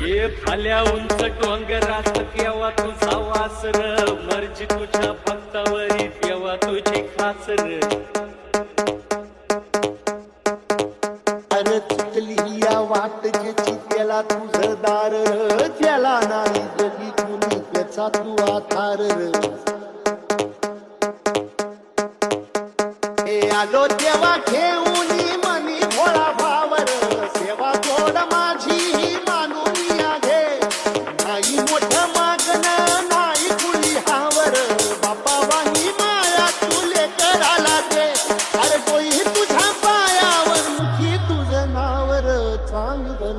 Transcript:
ये फाल्या उंच डोंगरात तेव्हा तुझा वासर मर्जी तुझ्या भक्तावरी तेव्हा तुझी खासर अरे चुकली या वाट ज्याची त्याला तुझं दार त्याला नाही जगी कुणी त्याचा तू आधार हे आलो तेव्हा घेऊन मनी भोळा भावर सेवा थोड माझी ही मानून या घे नाही मोठं मागणं नाही कुणी हावर बापा वाही माया तुले कराला दे अरे कोई तुझ्या पायावर मुखी तुझं नावर चांगलं